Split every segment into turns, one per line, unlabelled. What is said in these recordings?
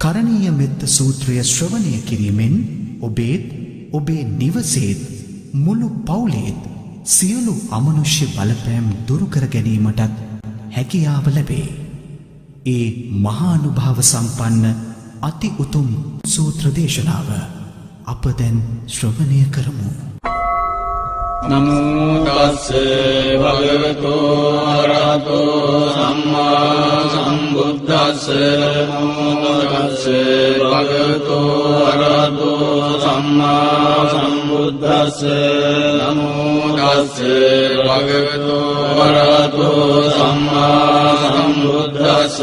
කරණීය මෙත්ත සූත්‍රය ශ්‍රවණය කිරීමෙන් ඔබේත් ඔබේ නිවසේත් මුළු පවුලේත් සියලු අමනුෂ්‍ය බලපෑම් දුරු කර ගැනීමටත් හැකියාව ලැබේ. ඒ මහානුභාව සම්පන්න අති උතුම් සූත්‍ර දේශනාව අප දැන් ශ්‍රවණය කරමු.
නමෝ තස්ස භගවතෝ අරහතෝ සම්මා සම්බුද්දස්ස නමෝ තස්ස භගවතෝ අරහතෝ සම්මා සම්බුද්දස්ස නමෝ තස්ස භගවතෝ අරහතෝ සම්මා සම්බුද්දස්ස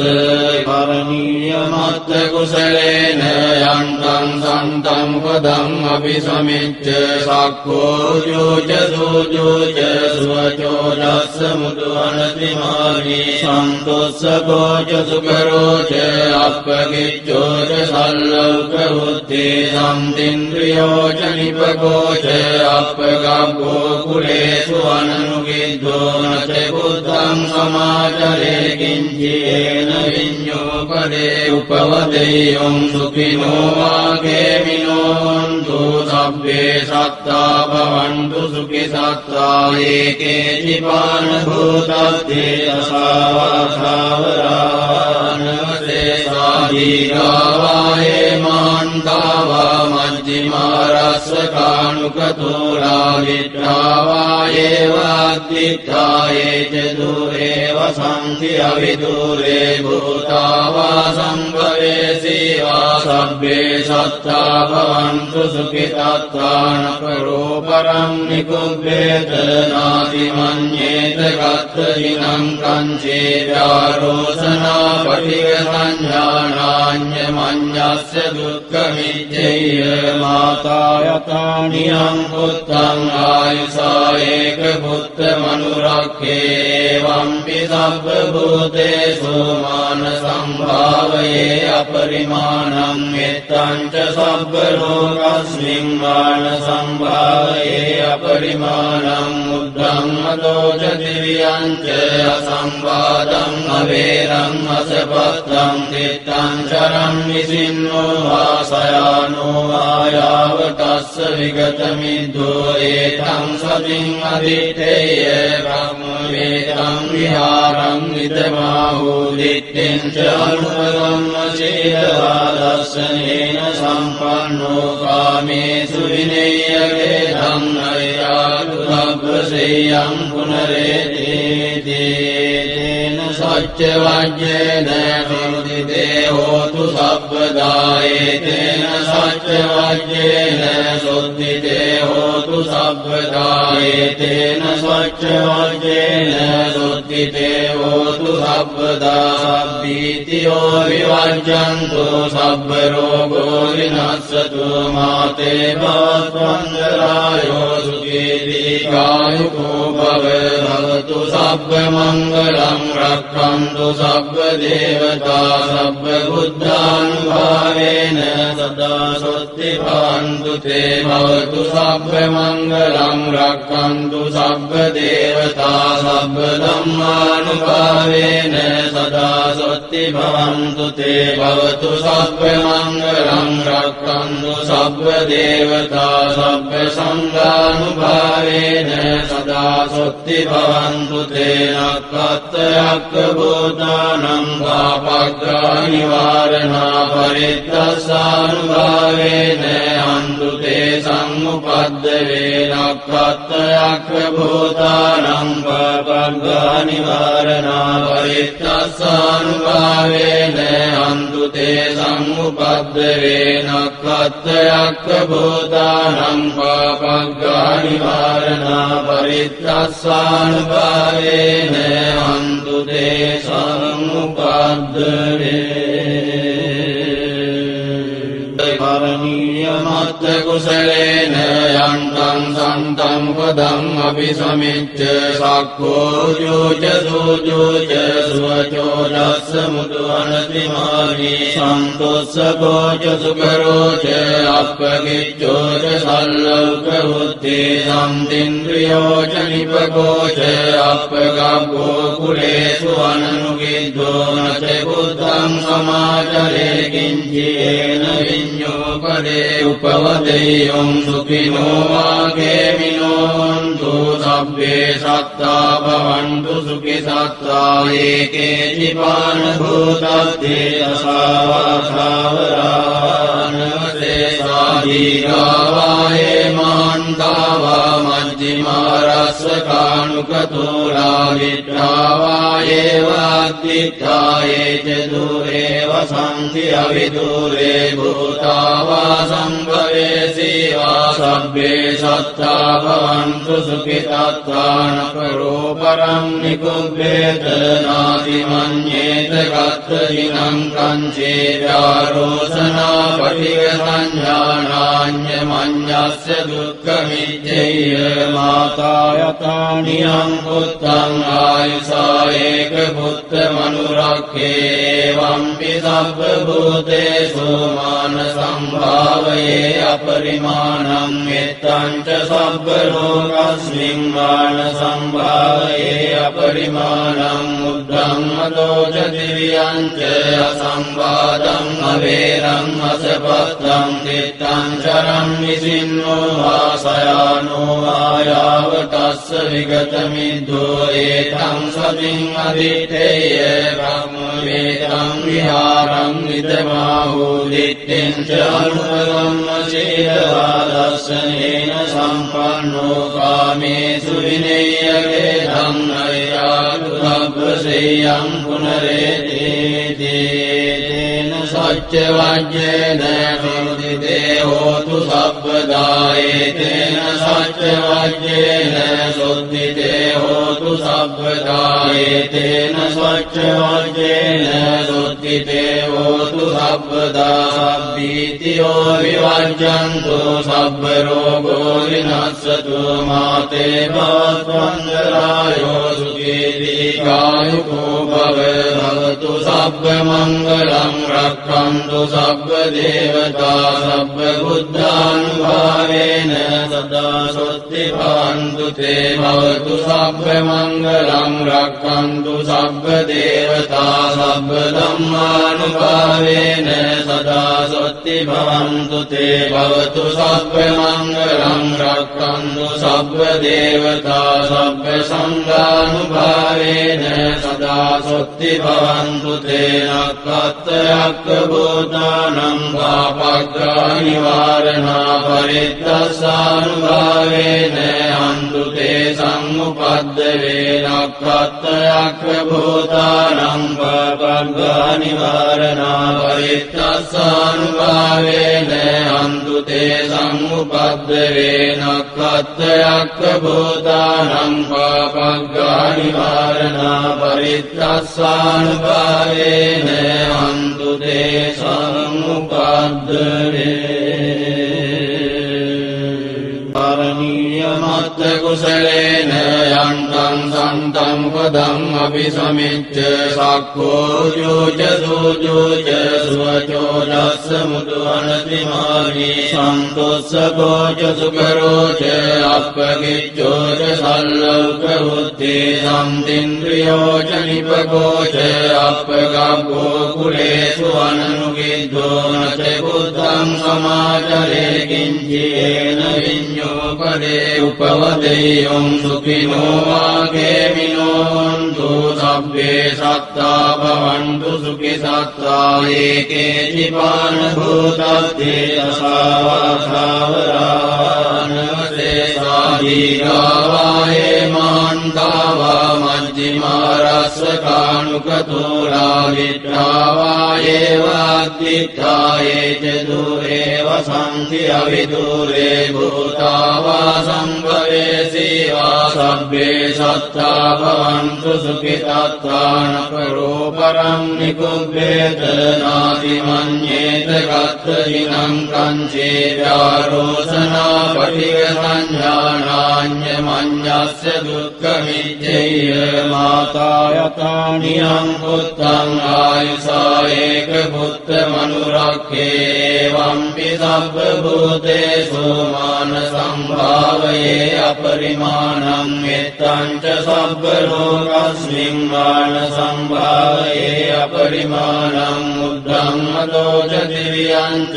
කරණීය මත්ත කුසලේන යන්තං සන්තං පදං අபிසමිච්ඡ සක්ඛෝ යෝච සෝජෝච සුවචෝදස්ස මුදු අනතිමානි සන්තොස්සකෝච සුකරෝච අප්පකිච්චෝච සල්ලෞක වුත්තේ සම්තින්ද්‍රියෝච නිපකෝච අප්පගබ්බෝ කුලේසු අනනුගිද්දෝ නච බුද්ධං සමාචරේ කිංචේන විඤ්ඤෝ පදේ උපවදෙය්‍යං සුඛිනෝ වාගේමිනෝ හන්තු සබ්බේ සත්තා භවන්තු සුඛි සත්තා ඒකේ ජීවාන භූතත්තේ අසාවාසාවරානවසේ සාදීගාවායේ මාන්තාවා මජ්ජිමාරස්සකානුකතෝලා විට්ඨාවායේ වාද්දිත්තායේ ච දුරේව සංති අවිදුරේ භූතාවා සම්භවේ සීවා සබ්බේ සත්තා භවන්තු සුඛි සත්තාන කරෝ පරං නිකුබ්බේත නාති මඤ්ඤේත ගත්ත දිනං කංචේ යාරෝසනා පටිග සංඥානාඤ්ඤ මඤ්ඤස්ස දුක්ඛ මිච්ඡේය මාතා යතානියං පුත්තං ආයුසා ඒක පුත්ත මනුරක්ඛේ වම්පි සබ්බ භූතේසු මාන සම්භාවයේ අපරිමාණං මෙත්තං ච සබ්බ ලෝකස්මින් මාන සම්භාවයේ අපරිමාණං උද්ධං මදෝච දිව්‍යං ච අසම්බාධං අවේරං අසපත්තං තිත්තං චරං විසින්නෝ වාසයානෝ ආයාව තස්ස විගත මිද්දෝ ඒතං සතින් අදිත්තේය බ්‍රහ්ම වේදං විහාරං ඉදමාහෝ දිත්තෙන් ච අනුපගම්ම සීලවාදස්සනේන සම්පන්නෝ කාමේසු විනේයගේ ධම්මයාතු සබ්බසේයං පුනරේතේන සච්ච වජ්ජේන සුද්ධිතේ හෝතු සබ්බදායේතේන සච්ච වජ්ජේන සුද්ධිතේ හෝතු සබ්බදායේතේන සච්ච වජ්ජේන සුද්ධිතේ හෝතු සබ්බදා සබ්බීතියෝ විවජ්ජන්තු සබ්බ රෝගෝ විනස්සතු මාතේ භවත්වන්දරායෝ සුඛී දීඝායුකෝ භවතු සබ්බ මංගලං රක්ඛන්තු සබ්බ දේවතා සබ්බ බුද්ධානුභාවේන සදා සොත්ති භවන්තු තේ භවතු සබ්බ මංගලං රක්ඛන්තු සබ්බ දේවතා සබ්බ ධම්මානුභාවේන සදා සොත්ති භවන්තු තේ භවතු සබ්බ මංගලං රක්ඛන්තු සබ්බ දේවතා සබ්බ සංඝානුභාවේන සදා සොත්ති භවන්තු තේ නක්ඛත්තයක්ඛ භූතානං පාපග්ගා නිවාරණා පරිත්තස්සානුභාවේන හන්තු තේ සම්මුපද්දවේ නක්ඛත්තයක්ඛ භූතානං පාපග්ගා නිවාරණා පරිත්තස්සානුභාවේන හන්තු තේ සම්මුපද්දවේ නක්ඛත්තයක්ඛ භූතානං පාපග්ගා නිවාරණා පරිත්තස්සානුභාවේන හන්තු තේ සම්මුපද්දවේ කරණීය මත්ත කුසලේන යන්තං යන්තං සන්තං පදං අபிසමිච්ච සක්ඛෝ ජෝච සූජෝච සුවචෝ දස්ස මුදු අනතිමානි සන්තොස්සකෝච සුකරෝච අප්පකිච්චෝච සල්ලෞක උත්තේ සම්තින්ද්‍රියෝච නිපකෝච අප්පගබ්බෝ කුලේසු අනනුගිද්දෝ නච බුද්ධං සමාචරේ කිංචේන විඤ්ඤෝ පදේ උපවදෙය්‍යං සුඛිනෝ වාගේමිනෝ හන්තු සබ්බේ සත්තා භවන්තු සුඛි සත්තා ඒකේ ජීවාන භූතත්තේ අසාවාසාවරානවසේ සාදීගාවායේ මාන්තාවා මජ්ජිමාරස්සකානුකතෝරා විට්ඨාවායේ වාද්දිත්තායේ ච දුරේව සම්ති අවිදුරේ භූතාවා සම්භවේසීවා සබ්බේ සත්තා භවන්තු සුඛිතත්තාන කරෝ පරම් නිකුබ්බේත නාති මඤ්ඤේත ගත්ත දිනං කංචේ යාරෝසනා පටිග සංඥානාඤ්ඤ මඤ්ඤස්ස දුක්ඛ මිච්ඡේය මාතා යතානියං පුත්තං ආයුසා ඒක පුත්ත මනුරක්ඛේ වම්පි සබ්බ භූතේසු මාන සම්භාවයේ අපරිමාණං මෙත්තං ච සබ්බ ලෝකස්මින් මාන සම්භාවයේ අපරිමාණං උද්ධං මදෝච දිව්‍යං ච අසම්බාධං අවේරං අසපත්තං තිත්තං චරං විසින්නෝ ආසයානෝ ආයාව තස්ස විගත මිද්දෝ ඒතං සතින් අදිත්තේය බ්‍රහ්ම වේදං විහාරං විදමාහෝ දිත්තෙන් ච අනුපගම්ම සීලවාදස්සනේන සම්පන්නෝ කාමේසු විනේයගේ ධම්මයාතු සබ්බසේයං පුනරේතේන සච්ච වජ්ජේන සුද්ධිතේ හෝතු සබ්බදායේතේන සච්ච වජ්ජේන සුද්ධිතේ හෝතු සබ්බදායේතේන සච්ච වජ්ජේන සුද්ධිතේ හෝතු සබ්බදා සබ්බීතියෝ විවජ්ජන්තු සබ්බ රෝගෝ විනස්සතු මාතේ භවත්වන්දරායෝ සුඛී දීඝායුකෝ භවතු සබ්බ මංගලං රක්ඛන්තු සබ්බ දේවතා සබ්බ බුද්ධානුභාවේන සදා සොත්ති භවන්තු තේ භවතු සබ්බ මංගලං රක්ඛන්තු සබ්බ දේවතා සබ්බ ධම්මානුභාවේන සදා සොත්ති භවන්තු තේ භවතු සබ්බ මංගලං රක්ඛන්තු සබ්බ දේවතා සබ්බ සංඝානුභාවේන සදා සොත්ති භවන්තු තේ නක්ඛත්ථයක්ඛ භූතානං පාපග්ගා නිවාරණා පරිත්තස්සානුභාවේන හන්තු තේ සම්උපද්ද වේනක්ඛත්ථයක්ඛ භූතානං පාපග්ගා නිවාරණා පරිත්තස්සානුභාවේන හන්තු තේ සම්උපද්ද වේනක්ඛත්ථයක්ඛ භූතානං පාපග්ගා නිවාරණා පරිත්තස්සානුභාවේන හන්තු තේ සම්උපද්ද පාරණීය මත්ත කුසලේන යන්තං සන්තං පදං අபிසමිච්ච සක්ඛෝ ජෝච සූජෝච සුවචෝ දස්ස මුදු අනතිමානි සන්තොස්සකෝච සුකරෝච අප්පකිච්චෝච සල්ලෞක උත්තේ සම්තින්ද්‍රියෝච නිපකෝච අප්පගබ්බෝ කුලේසු අනනුගිද්දෝ නච බුද්ධං සමාචරේ කිංචේන විඤ්ඤෝ පදේ උපවදෙය්‍යං සුඛිනෝ වාගේමිනෝ හන්තු සබ්බේ සත්තා භවන්තු සුඛි සත්තා ඒකේ ජීවාන භූතත්තේ අසාවාසාවරානවසේ සාදීගාවායේ මාන්තාවා මජ්ජිම මාරස්ස කානුකතෝලා විට්ඨාවායේවාද්දිත්තායේච දුරේව සංති අවිදුරේ භූතාවා සම්භවේසීවා සබ්බේ සත්තා භවන්තු සුඛිතාත්තානකරෝ පරම් නිකුබ්බේත නාති මඤ්ඤේත ගත්තදිනං කංචේ ව්‍යාරෝසනා පටිග සංඥානාඤ්ඤ මඤ්ඤස්ස දුක්ඛ මිච්ඡේය මාතා යතානියං පුත්තං ආයුසා ඒක පුත්ත මනුරක්ඛේ වම්පි සබ්බ භූතේසු මාන සම්භාවයේ අපරිමාණං මෙත්තං ච සබ්බ ලෝකස්මින් මාන සම්භාවයේ අපරිමාණං උද්ධං මතෝ ච දිව්‍යං ච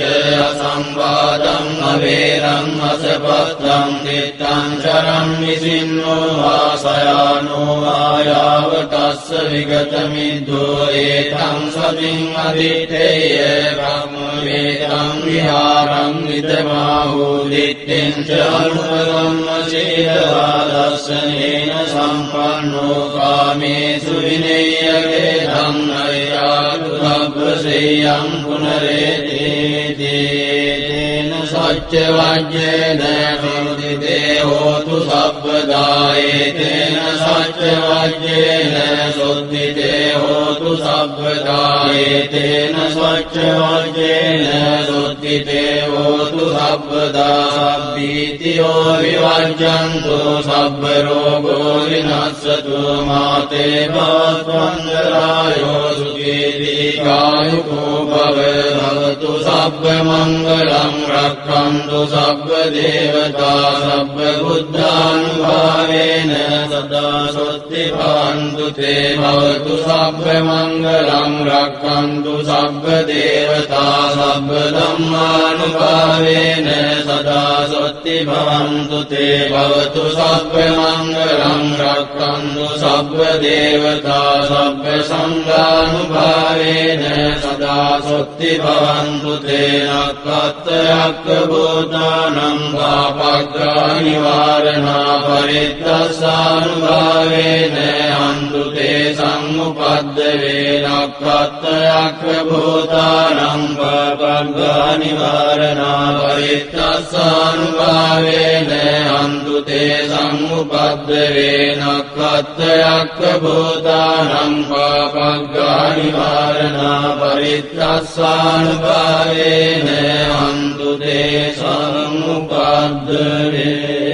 අසම්පාදං අවේරං අසපත්තං තිත්තං චරං විසින්නෝ වාසයානෝ ආයාව තස්ස විගත මිද්දෝ ඒතං සතින් අදිත්තේය බ්‍රහ්ම වේදං විහාරං විතමාහෝ දිත්තෙන් ච අනුපගම්ම සීලවා දස්සනේන සම්පන්නෝ කාමේසු විනේයගේ ධම්මයාතු සබ්බසේයං පුනරේතේන සච්ච වජ්ජේන සුද්ධිතේ හෝතු සබ්බදායේතේන සච්ච වජ්ජේන සුද්ධිතේ හෝතු සබ්බදායේතේන සච්ච වජ්ජේන සුද්ධිතේ හෝතු සබ්බදා සබ්බීතියෝ විවජ්ජන්තු සබ්බ රෝගෝ විනස්සතු මාතේ භවත්වන්දරායෝ සුඛී දීඝායුකෝ භවතු සබ්බ මංගලං රක්ඛන්තු සබ්බ දේවතා සබ්බ බුද්ධානුභාවේන සදා සොත්ති භවන්තු තේ භවතු සබ්බ මංගලං රක්ඛන්තු සබ්බ දේවතා සබ්බ ධම්මානුභාවේන සදා සොත්ති භවන්තු තේ භවතු සබ්බ මංගලං රක්ඛන්තු සබ්බ දේවතා සබ්බ සංඝානුභාවේන සදා සොත්ති භවන්තු තේ නක්ඛත්ථයක්ඛ භූතානං පාපග්ගා නිවාරණා පරිත්තස්සානුභාවේන හන්තු තේ සම්මුපද්ද වේනක්ඛත්ථයක්ඛ භූතානං පාපග්ගා නිවාරණා පරිත්තස්සානුභාවේන හන්තු තේ සම්මුපද්ද වේනක්ඛත්ථයක්ඛ භූතානං පාපග්ගා නිවාරණා පරිත්තස්සානුභාවේන හන්තු තේ සම්මුපද්ද වේ